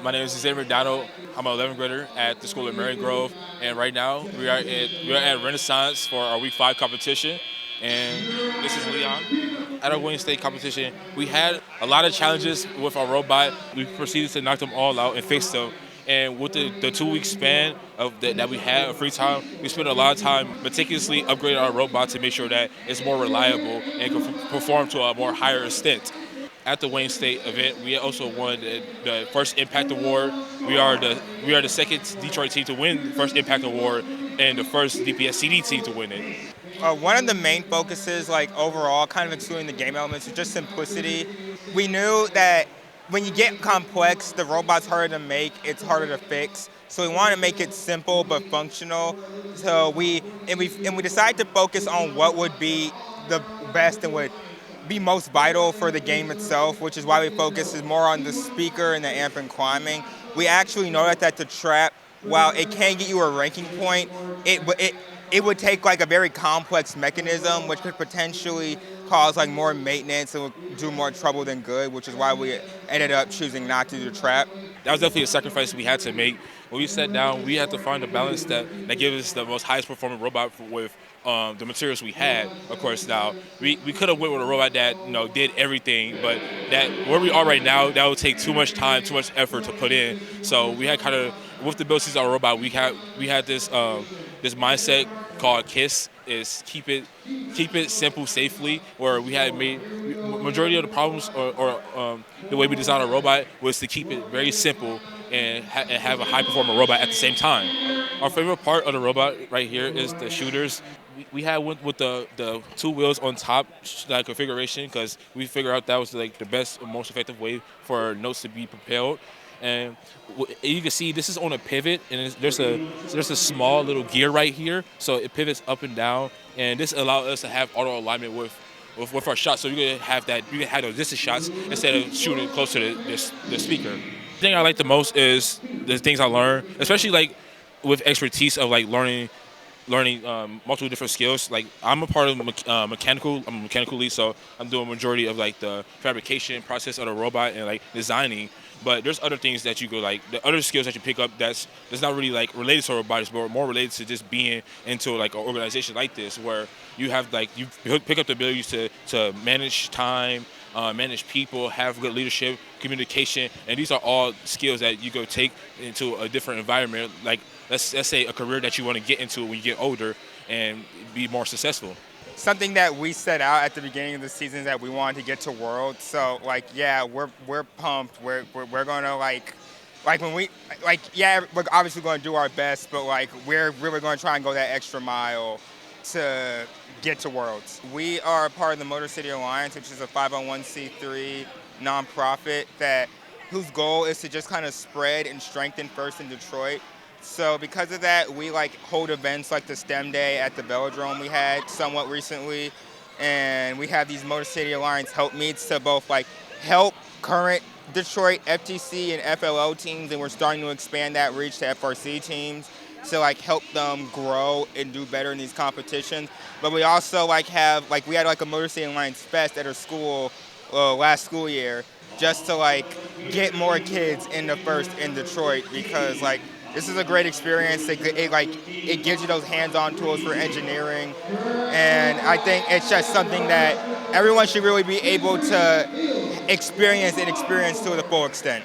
My name is Xavier Donald. I'm an 11th grader at the school in Mary Grove, and right now we are at Renaissance for our Week 5 competition. And this is Leon. At our Wayne State competition, we had a lot of challenges with our robot. We proceeded to knock them all out and fix them. And with the 2 week span that we had of free time, we spent a lot of time meticulously upgrading our robot to make sure that it's more reliable and can perform to a more higher extent. At the Wayne State event, we also won the first Impact Award. We are the second Detroit team to win the first Impact Award and the first DPS CD team to win it. One of the main focuses, like overall, kind of excluding the game elements, is just simplicity. We knew that when you get complex, the robot's harder to make, it's harder to fix. So we want to make it simple but functional. So we decided to focus on what would be the best and would be most vital for the game itself, which is why we focus is more on the speaker and the amp and climbing. We actually know that the trap, while it can get you a ranking point, it would take like a very complex mechanism, which could potentially cause like more maintenance and would do more trouble than good, which is why we ended up choosing not to do the trap. That was definitely a sacrifice we had to make. When we sat down, we had to find a balance that gives us the most highest performing robot with the materials we had. Of course, now we could have went with a robot that did everything, but that where we are right now, that would take too much time, too much effort to put in. So we had kind of with the abilities of our robot, we had this mindset called KISS, is keep it simple safely, where we had made majority of the problems or the way we designed our robot was to keep it very simple and have a high performing robot at the same time. Our favorite part of the robot right here is the shooters. We had with the two wheels on top that configuration because we figured out that was like the best and most effective way for notes to be propelled. And you can see this is on a pivot, and there's a small little gear right here, so it pivots up and down, and this allows us to have auto alignment with our shots, so you can have those distance shots instead of shooting close to the speaker. The thing I like the most is the things I learned, especially like with expertise of like learning multiple different skills. Like I'm a part of mechanical. I'm a mechanical lead, so I'm doing a majority of like the fabrication process of the robot and like designing. But there's other things that you go like the other skills that you pick up that's not really like related to robotics, but more related to just being into like an organization like this, where you have like you pick up the ability to manage time, manage people, have good leadership, communication, and these are all skills that you go take into a different environment. Like let's say a career that you want to get into when you get older and be more successful. Something that we set out at the beginning of the season is that we wanted to get to Worlds. So like yeah, we're pumped. We're gonna like when we yeah, we're obviously gonna do our best, but like we're really gonna try and go that extra mile to get to Worlds. We are part of the Motor City Alliance, which is a 501c3 nonprofit whose goal is to just kind of spread and strengthen first in Detroit. So because of that, we like hold events like the STEM Day at the Velodrome we had somewhat recently, and we have these Motor City Alliance help meets to both like help current Detroit FTC and FLO teams, and we're starting to expand that reach to FRC teams to like help them grow and do better in these competitions. But we also like have we had like a Motor City Alliance Fest at our school last school year just to like get more kids into first in Detroit, because like this is a great experience. It gives you those hands-on tools for engineering, and I think it's just something that everyone should really be able to experience to the full extent.